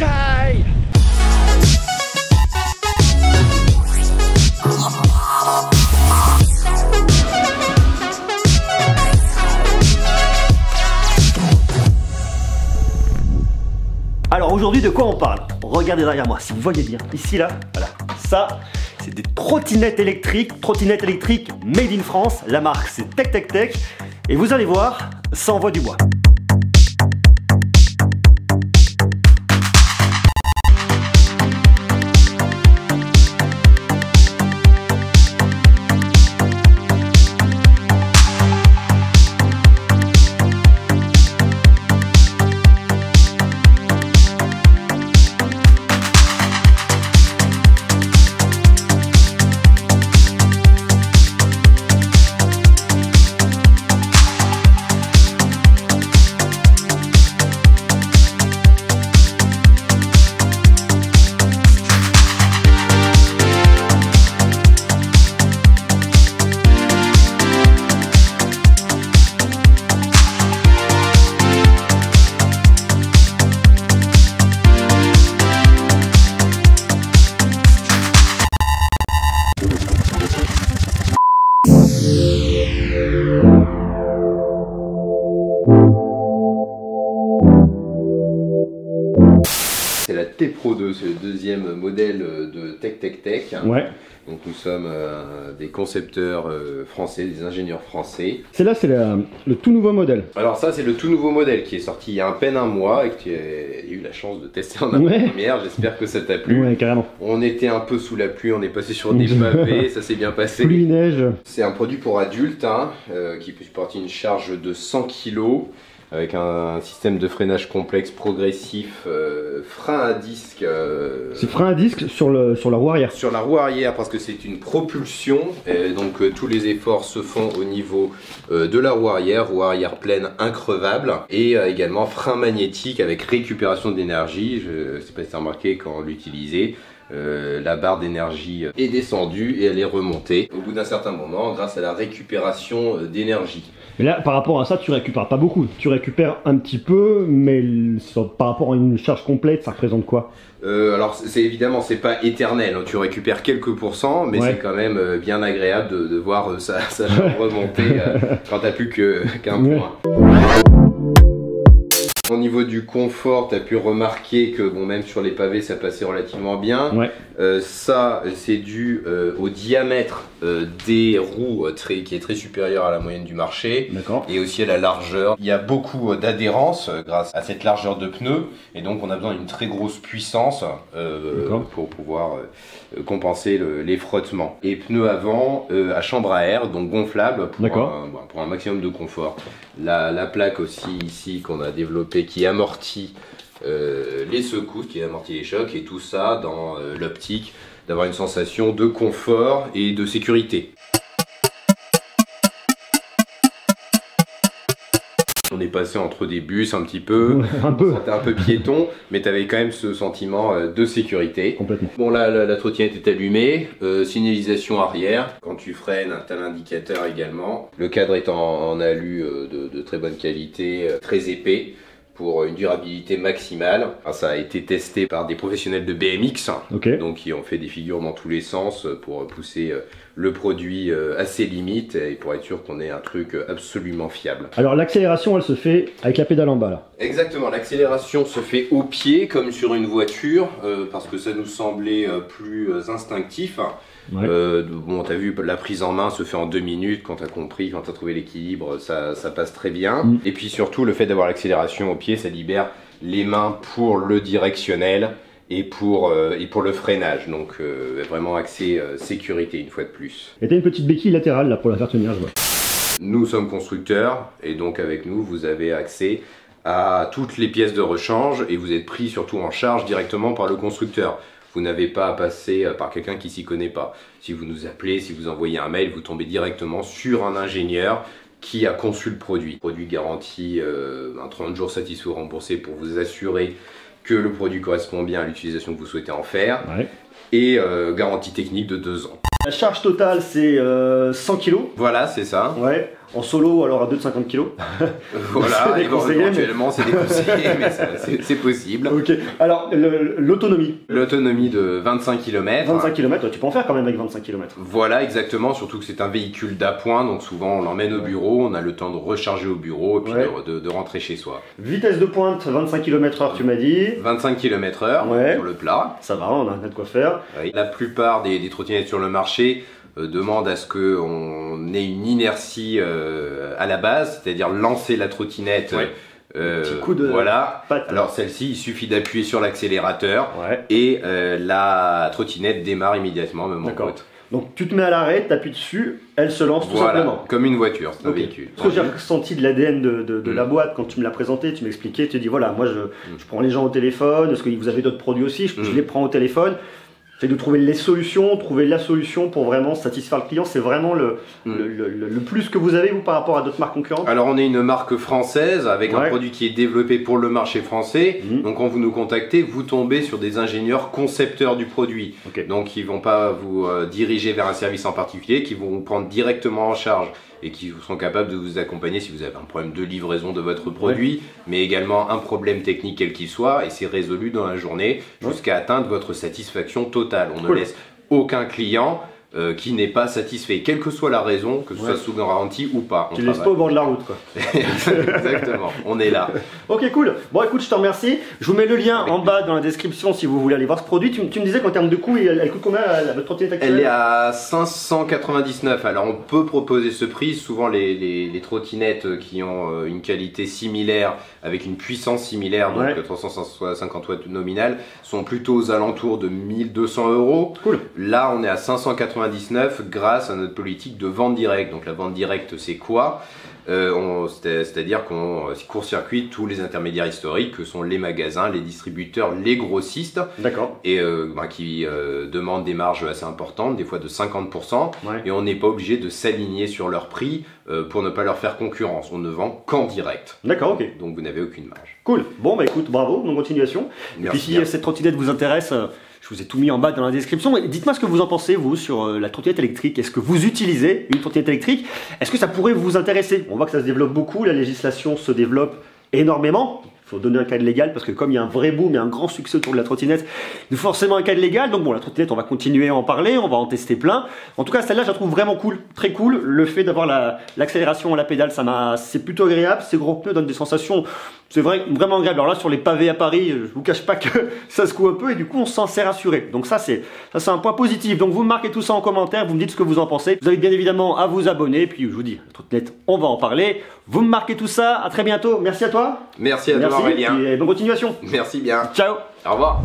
Chai. Alors aujourd'hui, de quoi on parle? Regardez derrière moi, si vous voyez bien, ici là, voilà, ça c'est des trottinettes électriques made in France. La marque c'est Tech Tech Tech et vous allez voir, ça envoie du bois. C'est la T-Pro 2, c'est le deuxième modèle de Tech Tech Tech. Ouais. Donc nous sommes des concepteurs français, des ingénieurs français. Celle-là c'est le tout nouveau modèle. Alors ça c'est le tout nouveau modèle qui est sorti il y a à peine un mois et que tu as eu la chance de tester en avant-première. J'espère que ça t'a plu. Ouais, carrément. On était un peu sous la pluie, on est passé sur des pavés, ça s'est bien passé. Pluie, neige. C'est un produit pour adultes hein, qui peut supporter une charge de 100 kg. Avec un système de freinage complexe progressif, frein à disque. C'est frein à disque sur la roue arrière. Sur la roue arrière parce que c'est une propulsion, donc tous les efforts se font au niveau de la roue arrière pleine increvable. Et également frein magnétique avec récupération d'énergie, je ne sais pas si tu as remarqué quand on l'utilisait. La barre d'énergie est descendue et elle est remontée au bout d'un certain moment grâce à la récupération d'énergie. Mais là, par rapport à ça, tu récupères pas beaucoup. Tu récupères un petit peu, mais par rapport à une charge complète, ça représente quoi? Alors, évidemment, c'est pas éternel. Hein. Tu récupères quelques pourcents, mais c'est quand même bien agréable de voir ça remonter quand t'as plus qu'un point. Au niveau du confort, tu as pu remarquer que bon, même sur les pavés, ça passait relativement bien. Ouais. Ça, c'est dû au diamètre des roues qui est très supérieur à la moyenne du marché. D'accord. Et aussi à la largeur. Il y a beaucoup d'adhérence grâce à cette largeur de pneus. Et donc, on a besoin d'une très grosse puissance pour pouvoir compenser les frottements. Et pneus avant à chambre à air, donc gonflable pour un maximum de confort. La plaque aussi ici qu'on a développée qui amortit les secousses, qui amortit les chocs et tout ça dans l'optique d'avoir une sensation de confort et de sécurité. On est passé entre des bus un petit peu, c'était un peu piéton, mais tu avais quand même ce sentiment de sécurité. Complètement. Bon là, la trottinette est allumée, signalisation arrière, quand tu freines, tu as l'indicateur également. Le cadre est en alu de très bonne qualité, très épais, pour une durabilité maximale. Ça a été testé par des professionnels de BMX, donc qui ont fait des figures dans tous les sens pour pousser le produit à ses limites et pour être sûr qu'on ait un truc absolument fiable. Alors l'accélération, elle se fait avec la pédale en bas là. Exactement, l'accélération se fait au pied comme sur une voiture parce que ça nous semblait plus instinctif. Ouais. Bon, t'as vu, la prise en main se fait en 2 minutes. Quand t'as compris, quand t'as trouvé l'équilibre, ça passe très bien. Et puis surtout, le fait d'avoir l'accélération au pied, ça libère les mains pour le directionnel et pour le freinage. Donc vraiment axé sécurité une fois de plus. Et t'as une petite béquille latérale là pour la faire tenir, je vois. Nous sommes constructeurs et donc avec nous, vous avez accès à toutes les pièces de rechange et vous êtes pris surtout en charge directement par le constructeur. Vous n'avez pas à passer par quelqu'un qui s'y connaît pas. Si vous nous appelez, si vous envoyez un mail, vous tombez directement sur un ingénieur qui a conçu le produit. Produit garanti 30 jours satisfait ou remboursé pour vous assurer que le produit correspond bien à l'utilisation que vous souhaitez en faire. Ouais. Et garantie technique de 2 ans. La charge totale c'est 100 kg. Voilà, c'est ça. Ouais. En solo, alors à 2 de 50 kg. Voilà, éventuellement c'est déconseillé, mais c'est possible. Ok, alors l'autonomie. L'autonomie de 25 km. 25 km, tu peux en faire quand même avec 25 km. Voilà, exactement, surtout que c'est un véhicule d'appoint, donc souvent on l'emmène au bureau, on a le temps de recharger au bureau et puis de rentrer chez soi. Vitesse de pointe, 25 km/h tu m'as dit. 25 km/h sur le plat. Ça va, on a de quoi faire. La plupart des trottinettes sur le marché demande à ce qu'on ait une inertie à la base, c'est-à-dire lancer la trottinette. Petit coup de patte. Alors celle-ci, il suffit d'appuyer sur l'accélérateur et la trottinette démarre immédiatement, même en côte. Donc tu te mets à l'arrêt, tu appuies dessus, elle se lance tout simplement. Comme une voiture, c'est un véhicule. Ce que j'ai ressenti de l'ADN de la boîte quand tu me l'as présenté, tu m'expliquais, tu dis voilà, moi je prends les gens au téléphone, est-ce que vous avez d'autres produits aussi, je les prends au téléphone. C'est de trouver les solutions, trouver la solution pour vraiment satisfaire le client. C'est vraiment le plus que vous avez, vous, par rapport à d'autres marques concurrentes. Alors, on est une marque française avec un produit qui est développé pour le marché français. Donc, quand vous nous contactez, vous tombez sur des ingénieurs concepteurs du produit. Donc, ils ne vont pas vous diriger vers un service en particulier, qui vont vous prendre directement en charge et qui seront capables de vous accompagner si vous avez un problème de livraison de votre produit, mais également un problème technique quel qu'il soit, et c'est résolu dans la journée jusqu'à atteindre votre satisfaction totale. On ne laisse aucun client qui n'est pas satisfait, quelle que soit la raison, que ce soit sous garantie ou pas. Tu ne laisses pas au bord de la route, quoi. Exactement, on est là. Ok, cool. Bon, écoute, je te remercie. Je vous mets le lien en bas dans la description si vous voulez aller voir ce produit. Tu me disais qu'en termes de coût, elle coûte combien votre trottinette actuelle? Elle est à 599. Alors, on peut proposer ce prix. Souvent, les trottinettes qui ont une qualité similaire, avec une puissance similaire, donc 350 watts nominal, sont plutôt aux alentours de 1200 €. Cool. Là, on est à 599 grâce à notre politique de vente directe. Donc la vente directe, c'est quoi? C'est-à-dire qu'on court-circuite tous les intermédiaires historiques que sont les magasins, les distributeurs, les grossistes, et qui demandent des marges assez importantes, des fois de 50%, et on n'est pas obligé de s'aligner sur leur prix pour ne pas leur faire concurrence. On ne vend qu'en direct. D'accord, ok. Donc vous n'avez aucune marge. Cool. Bon, bah écoute, bravo, bonne continuation. Et puis si cette trottinette vous intéresse, je vous ai tout mis en bas dans la description. Dites-moi ce que vous en pensez, vous, sur la trottinette électrique. Est-ce que vous utilisez une trottinette électrique? Est-ce que ça pourrait vous intéresser? On voit que ça se développe beaucoup, la législation se développe énormément. Il faut donner un cadre légal parce que comme il y a un vrai boom et un grand succès autour de la trottinette, il faut forcément un cadre légal. Donc bon, la trottinette, on va continuer à en parler, on va en tester plein. En tout cas, celle-là, je la trouve vraiment cool, très cool. Le fait d'avoir l'accélération à la pédale, c'est plutôt agréable. Ces gros pneus donnent des sensations, c'est vraiment agréable. Alors là, sur les pavés à Paris, je vous cache pas que ça secoue un peu et du coup, on s'en sert rassuré. Donc ça, c'est un point positif. Donc vous me marquez tout ça en commentaire, vous me dites ce que vous en pensez. Vous avez bien évidemment à vous abonner. Puis je vous dis, la trottinette, on va en parler. Vous me marquez tout ça. À très bientôt. Merci à toi. Merci à toi, Aurélien. Et bonne continuation. Merci bien. Ciao. Au revoir.